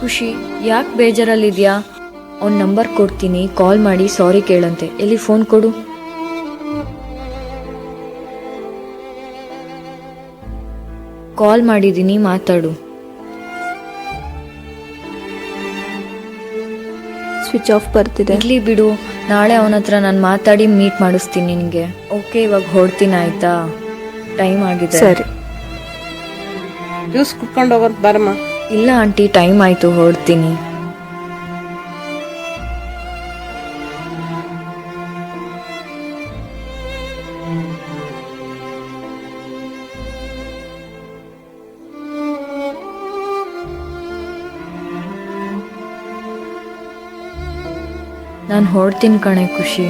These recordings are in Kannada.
ಖುಷಿ, ಯಾಕೆ ಬೇಜಾರಲ್ಲಿದ್ಯಾ? ಅವ್ನ ನಂಬರ್ ಕೊಡ್ತೀನಿ, ಕಾಲ್ ಮಾಡಿ ಸಾರಿ ಕೇಳಂತೆ. ಎಲ್ಲಿ ಫೋನ್ ಕೊಡು. ಕಾಲ್ ಮಾಡಿದ್ದೀನಿ, ಮಾತಾಡು. ಸ್ವಿಚ್ ಆಫ್ ಬರ್ತಿದೆ. ಇರ್ಲಿ ಬಿಡು, ನಾಳೆ ಅವನ ಹತ್ರ ನಾನು ಮಾತಾಡಿ ಮೀಟ್ ಮಾಡಿಸ್ತೀನಿ ನಿನಗೆ. ಓಕೆ, ಇವಾಗ ಹೊಡ್ತೀನಿ ಆಯ್ತಾ? ಟೈಮ್ ಆಗಿದೆ. ಸರಿ. ಜ್ಯೂಸ್ ಕುಡ್ಕೊಂಡು ಹೋಗೋದು ಬಾರಮ್ಮ. ಇಲ್ಲ ಆಂಟಿ, ಟೈಮ್ ಆಯ್ತು, ಹೊಡ್ತೀನಿ. ನಾನು ಹೊಡ್ತೀನಿ ಕಣೆ ಖುಷಿ.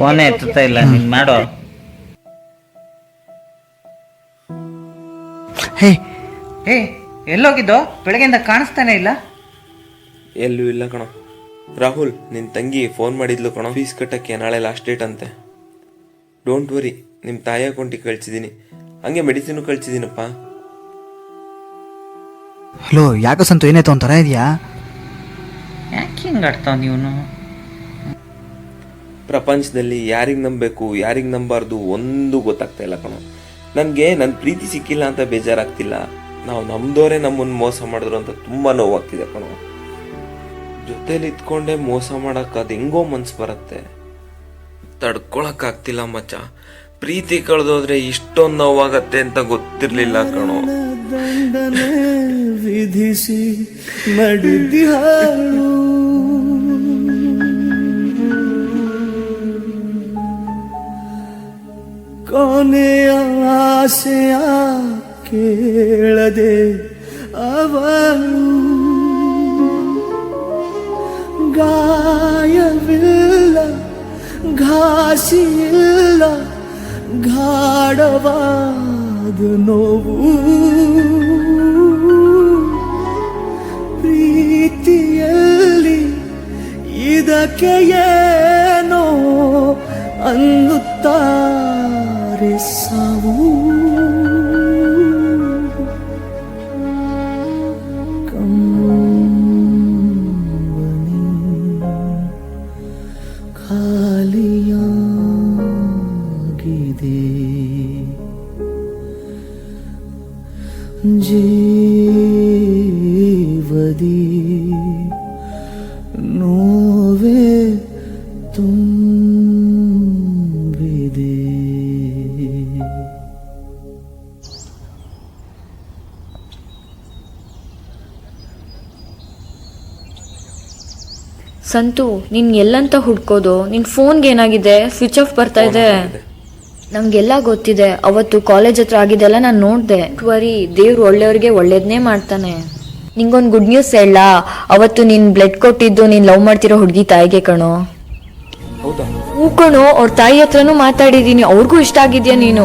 ಫೋನೇ ಎತ್ತುತ್ತಾ ಇಲ್ಲ, ನೀನ್ ಮಾಡೋ. ಹೇ ಏ, ಎಲ್ಲೋಗಿದ್ದೋ? ಬೆಳಗ್ಗೆಯಿಂದ ಕಾಣಿಸ್ತಾನೆ ಇಲ್ಲ. ಎಲ್ಲೂ ಇಲ್ಲ ಕಣೋ. ರಾಹುಲ್, ನಿನ್ನ ತಂಗಿ ಫೋನ್ ಮಾಡಿದ್ಲು ಕಣೋ, ಫೀಸ್ ಕಟ್ಟಕ್ಕೆ ನಾಳೆ ಲಾಸ್ಟ್ ಡೇಟ್ ಅಂತೆ. ಡೋಂಟ್ ವರಿ, ನಿಮ್ಮ ತಾಯಿ ಅಕೌಂಟಿಗೆ ಕಳ್ಸಿದ್ದೀನಿ, ಹಂಗೆ ಮೆಡಿಸಿನು ಕಳ್ಸಿದ್ದೀನಪ್ಪ. ಹಲೋ, ಯಾಕೆ ಸಂತು, ಏನಾಯ್ತು ಒಂಥರ ಇದೆಯಾ? ಯಾಕೆ ಹಿಂಗೆ ಆಡ್ತಾವ ನೀವನು? ಪ್ರಪಂಚದಲ್ಲಿ ಯಾರಿಗೆ ನಂಬಬೇಕು ಯಾರಿಗೆ ನಂಬಾರ್ದು ಒಂದು ಗೊತ್ತಾಗ್ತಾ ಇಲ್ಲ ಕಣೋ. ನನಗೆ ನನ್ನ ಪ್ರೀತಿ ಸಿಕ್ಕಿಲ್ಲ ಅಂತ ಬೇಜಾರಾಗ್ತಿಲ್ಲ, ನಾವು ನಮ್ದೋರೆ ನಮ್ಮನ್ನು ಮೋಸ ಮಾಡಿದ್ರು ಅಂತ ತುಂಬ ನೋವಾಗ್ತಿದೆ ಕಣೋ. ಜೊತೆಲಿ ಇತ್ಕೊಂಡೆ ಮೋಸ ಮಾಡಕ್ಕೆ ಅದು ಹೆಂಗೋ ಮನ್ಸು ಬರುತ್ತೆ, ತಡ್ಕೊಳಕ್ಕಾಗ್ತಿಲ್ಲ ಮಚ್ಚ. ಪ್ರೀತಿ ಕಳೆದೋದ್ರೆ ಇಷ್ಟೊಂದು ನೋವಾಗತ್ತೆ ಅಂತ ಗೊತ್ತಿರ್ಲಿಲ್ಲ ಕಣೋ. ವಿಧಿಸಿ ನಡೆದಿಹಾಳು ಕೊನೆಯ ಆಸೆಯ ಕೇಳದೆ ಅವಳು ಗಾಯವಿಲ್ಲ ಘಾಸಿಯಿಲ್ಲ ಗಾಢವಾದ ನೋವು ಪ್ರೀತಿಯಲ್ಲಿ ಇದಕ್ಕೆ ಏನೋ ಅನ್ನುತ್ತಾರೆ ಸಾವು. ಕಂಬನಿ ಖಾಲಿಯಾಗಿದೆ, ಜೀವದಿ ನೋವೇ ತುಂಬಿದೆ. ಸಂತು, ನೀನ್ ಎಲ್ಲಂತ ಹುಡ್ಕೋದು? ನಿನ್ ಫೋನ್ಗೆ ಏನಾಗಿದೆ? ಸ್ವಿಚ್ ಆಫ್ ಬರ್ತಾ ಇದೆ. ನಂಗೆಲ್ಲ ಗೊತ್ತಿದೆ, ಅವತ್ತು ಕಾಲೇಜ್ ಹತ್ರ ಆಗಿದ್ದೆಲ್ಲ ನಾನು ನೋಡ್ದೆ. ವರಿ, ದೇವ್ರು ಒಳ್ಳೆಯವ್ರಿಗೆ ಒಳ್ಳೇದನ್ನೇ ಮಾಡ್ತಾನೆ. ನಿಂಗೊಂದು ಗುಡ್ ನ್ಯೂಸ್ ಹೇಳ. ಅವತ್ತು ನೀನ್ ಬ್ಲಡ್ ಕೊಟ್ಟಿದ್ದು ನೀನ್ ಲವ್ ಮಾಡ್ತಿರೋ ಹುಡುಗಿ ತಾಯಿಗೆ ಕಣೋ. ಹೌದಾ? ಹೂ ಕಣೋ, ಅವ್ರ ತಾಯಿ ಹತ್ರನೂ ಮಾತಾಡಿದೀನಿ, ಅವ್ರಿಗೂ ಇಷ್ಟ ಆಗಿದ್ಯಾ ನೀನು.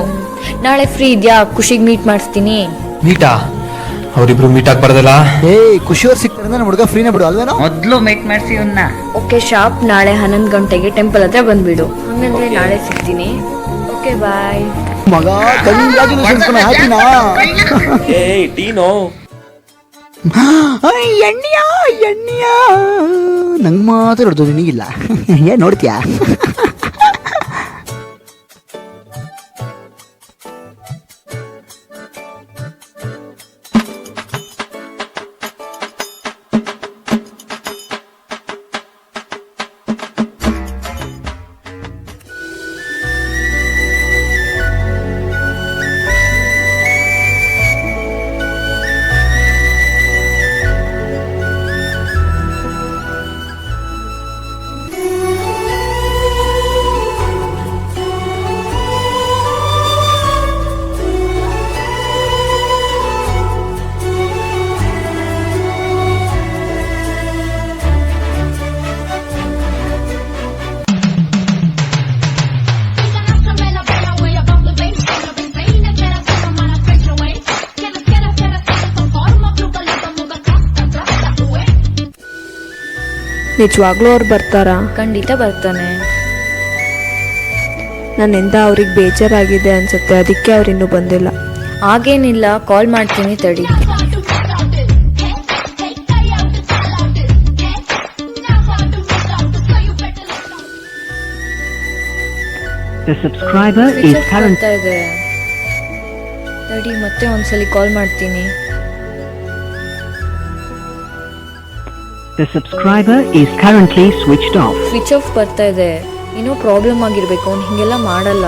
ನಾಳೆ ಫ್ರೀ ಇದ್ಯಾ? ಖುಷಿಗ್ ಮೀಟ್ ಮಾಡಿಸ್ತೀನಿ. ಮೀಟಾ? ಅವರಿಬ್ರು ಮೀಟ್ ಆಗ್ಬಾರ್ದಲ್ಲ. ಖುಷಿಯವ್ರು ಸಿಗ್ತಾರೆ ನಮ್ಮ ಹುಡುಗ ಫ್ರೀನೇ ಬಿಡು ಅಲ್ವೇನೋ? ಮೊದ್ಲು ಮೀಟ್ ಮಾಡಿಸಿ ಇವನ್ನ. ಓಕೆ, ಶಾರ್ಪ್ ನಾಳೆ 11 ಗಂಟೆಗೆ ಟೆಂಪಲ್ ಹತ್ರ ಬಂದ್ಬಿಡು. ಹಂಗಂದ್ರೆ ನಾಳೆ ಸಿಗ್ತೀನಿ. ಓಕೆ, ಬಾಯ್. ಮಗ, ಕಂಗ್ರಾಚುಲೇಷನ್ಸ್ ಹ್ಯಾಪಿನಾ? ಏಯ್ ಟೀನೋ, ಎಣ್ಣಿಯಾ ಎಣ್ಣಿಯಾ ನಂಗೆ ಮಾತ್ರ ಹೊಡ್ದು ನಿನಗಿಲ್ಲ. ಏನ್ ನೋಡ್ತೀಯಾ? ನಿಜವಾಗ್ಲೂ ಅವ್ರು ಬರ್ತಾರಾ? ಖಂಡಿತ ಬರ್ತಾನೆ. ನನ್ನಿಂದ ಅವ್ರಿಗೆ ಬೇಜಾರಾಗಿದೆ ಅನ್ಸುತ್ತೆ, ಅದಕ್ಕೆ ಅವ್ರು ಇನ್ನೂ ಬಂದಿಲ್ಲ. ಹಾಗೇನಿಲ್ಲ, ಕಾಲ್ ಮಾಡ್ತೀನಿ ತಡಿ. The subscriber is Switch off currently ಬರ್ತಾ ಇದೆ. ತಡಿ, ಮತ್ತೆ ಒಂದ್ಸಲಿ ಕಾಲ್ ಮಾಡ್ತೀನಿ. the subscriber is currently switched off. Switch off ಬರ್ತಾ ಇದೆ. ಏನೋ ಪ್ರಾಬ್ಲಮ್ ಆಗಿರ್ಬೇಕು, ಅವ್ನು ಹಿಂಗೆಲ್ಲ ಮಾಡಲ್ಲ.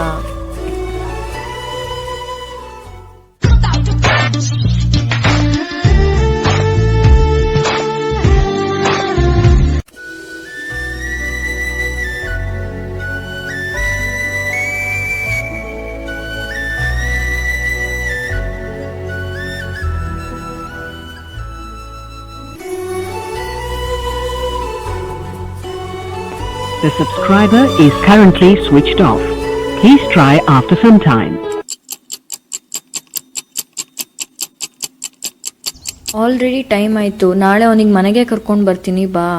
The subscriber is currently switched off. Please try after some time. Already time ಆಯ್ತು. ನಾಳೆ ಅವನಿಗೆ ಮನೆಗೆ ಕರ್ಕೊಂಡು ಬರ್ತೀನಿ, ಬಾ.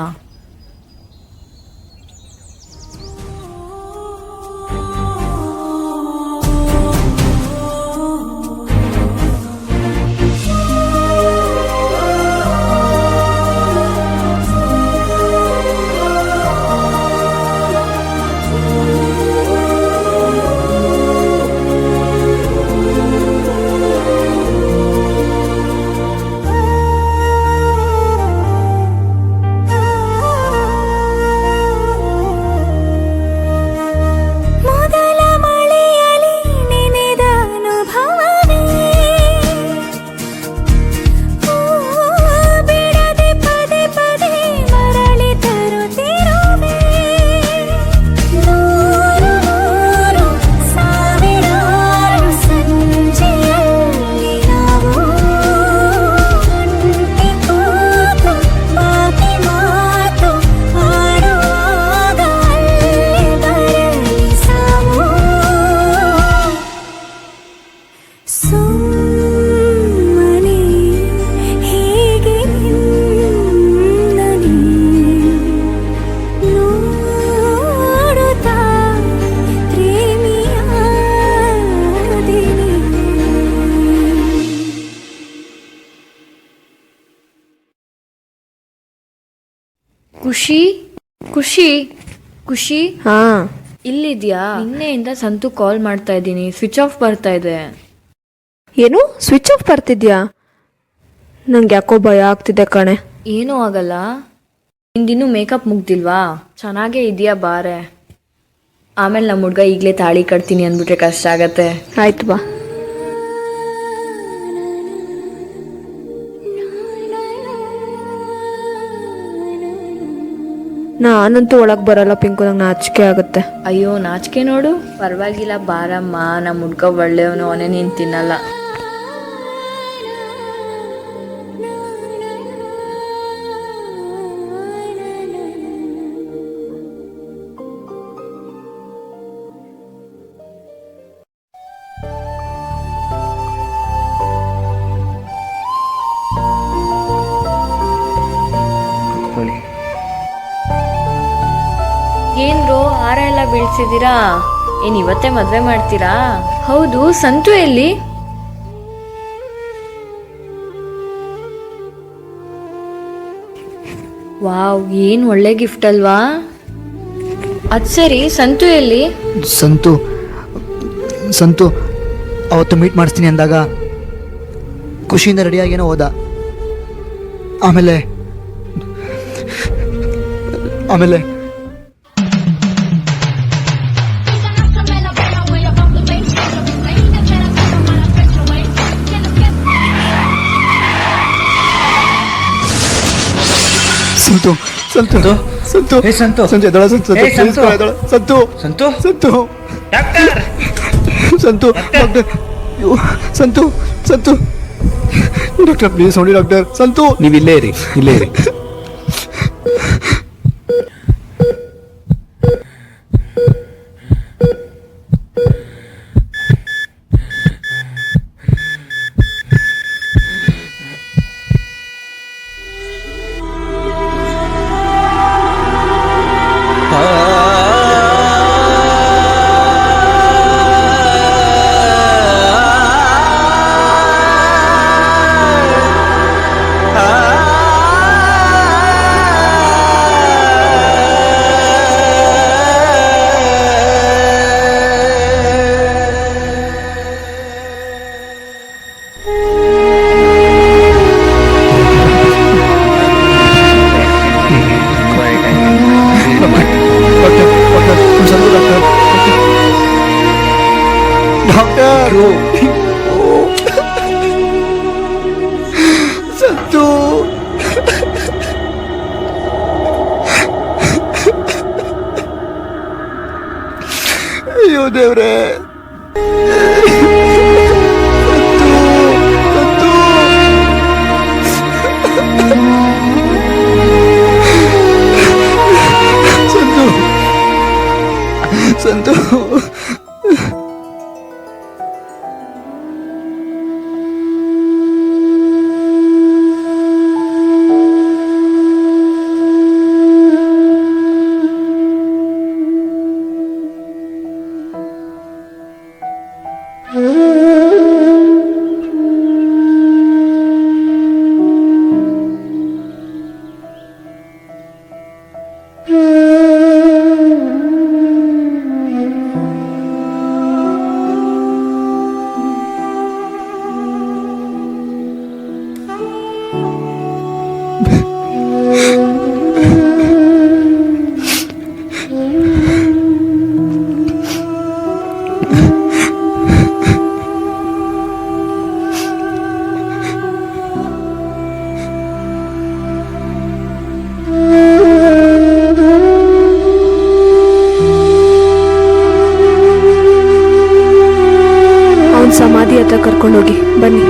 ಖುಷಿ, ಖುಷಿ, ಖುಷಿ, ಹಾ, ಇಲ್ಲಿದ್ಯಾ? ನಿನ್ನೆಯಿಂದ ಸಂತು ಕಾಲ್ ಮಾಡ್ತಾ ಇದ್ದೀನಿ, ಸ್ವಿಚ್ ಆಫ್ ಬರ್ತಾ ಇದೆ. ಏನು ಸ್ವಿಚ್ ಆಫ್ ಬರ್ತಿದ್ಯಾ? ನಂಗೆ ಯಾಕೋ ಭಯ ಆಗ್ತಿದೆ ಕಣೆ. ಏನೂ ಆಗಲ್ಲ. ನಿಂದಿನ್ನೂ ಮೇಕಪ್ ಮುಗ್ದಿಲ್ವಾ? ಚೆನ್ನಾಗೇ ಇದೆಯಾ, ಬಾರೆ. ಆಮೇಲೆ ನಮ್ಮ ಹುಡ್ಗ ಈಗಲೇ ತಾಳಿ ಕಟ್ತೀನಿ ಅಂದ್ಬಿಟ್ರೆ ಕಷ್ಟ ಆಗತ್ತೆ. ಆಯ್ತು ಬಾ. ನಾನಂತೂ ಒಳಗೆ ಬರಲ್ಲ ಪಿಂಕು, ನಂಗೆ ನಾಚಿಕೆ ಆಗುತ್ತೆ. ಅಯ್ಯೋ, ನಾಚಿಕೆ ನೋಡು. ಪರವಾಗಿಲ್ಲ, ಬಾರಮ್ಮ, ನಮ್ಮ ಹುಡ್ಗ ಒಳ್ಳೆಯವನು, ಅವನೇ ನೀನು ತಿನ್ನಲ್ಲ. ಏನ್ರೋ ಹಾರ ಎಲ್ಲ ಬೀಳ್ಸಿದ್ದೀರಾ? ಏನ್ ಇವತ್ತೇ ಮದ್ವೆ ಮಾಡ್ತೀರಾ? ಹೌದು, ಸಂತು ಎಲ್ಲಿ? ವಾವ್, ಏನ್ ಒಳ್ಳೆ ಗಿಫ್ಟ್ ಅಲ್ವಾ? ಅದ್ ಸರಿ, ಸಂತು ಎಲ್ಲಿ? ಸಂತು ಸಂತು ಅವತ್ತು ಮೀಟ್ ಮಾಡಿಸ್ತೀನಿ ಅಂದಾಗ ಖುಷಿಯಿಂದ ರೆಡಿಯಾಗೇನೋ ಹೋದ. ಆಮೇಲೆ ಆಮೇಲೆ ಸಂತು ಸಂತು ಸಂತು ಏ ಸಂತು. ಸಂತು ಎದ್ದೇಳ, ಸಂತು ಏ ಸಂತು. ಎದ್ದೇಳ, ಸಂತು ಸಂತು, ಸಂತು ಡಾಕ್ಟರ್, ಸಂತು ಡಾಕ್ಟರ್, ಅಯ್ಯೋ, ಸಂತು ಸಂತು ಡಾಕ್ಟರ್ ಪ್ಲೀಸ್ ನೋಡಿ ಡಾಕ್ಟರ್. ಸಂತು ನೀವು ಇಲ್ಲೇ ಇರಿ, ಇಲ್ಲೇ ಇರಿ. ಯಾರು ಸಂತು ಅಯ್ಯೋ ದೇವ್ರೆ ಸಂತು ಸಂತು ಅವನ ಸಮಾಧಿ ಹತ್ರ ಕರ್ಕೊಂಡೋಗಿ ಬನ್ನಿ.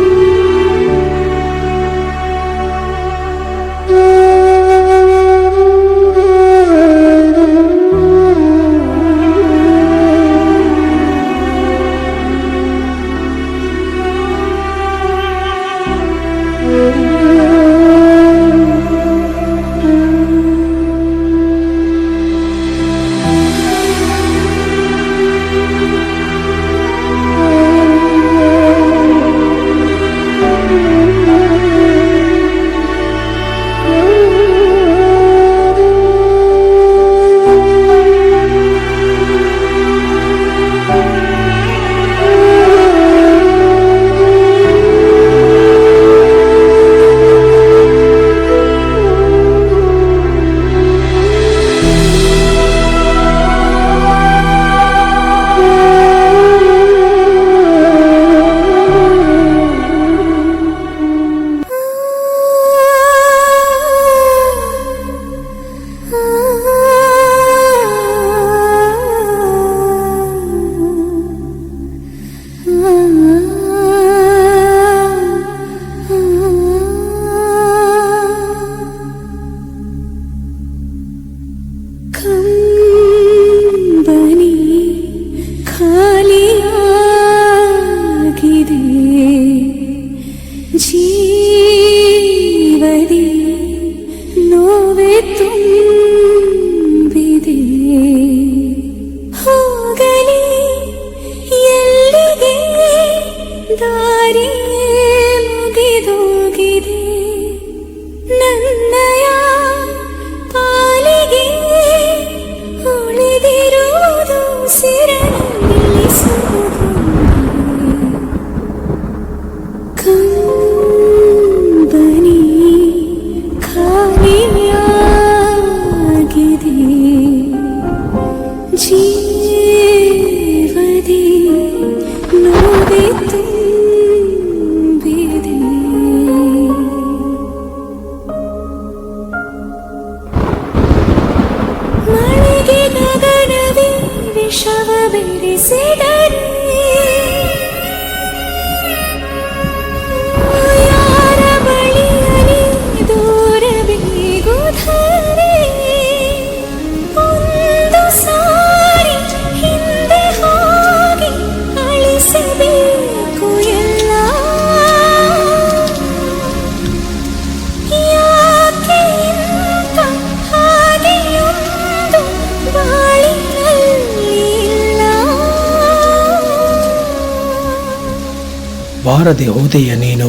ಬಾರದೆ ಹೋದೆಯ ನೀನು,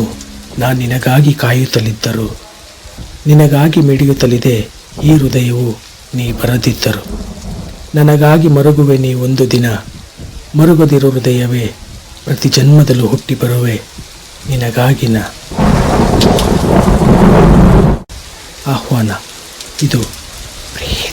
ನಾನು ನಿನಗಾಗಿ ಕಾಯುತ್ತಲಿದ್ದರು, ನಿನಗಾಗಿ ಮಿಡಿಯುತ್ತಲಿದೆ ಈ ಹೃದಯವು ನೀ ಬರದಿದ್ದರು. ನನಗಾಗಿ ಮರುಗುವೆ ನೀ ಒಂದು ದಿನ, ಮರುಗದಿರೋ ಹೃದಯವೇ ಪ್ರತಿ ಜನ್ಮದಲ್ಲೂ ಹುಟ್ಟಿ ಬರುವೆ ನಿನಗಾಗಿನ ಆಹ್ವಾನ. ಇದು ಪ್ರೇಮ.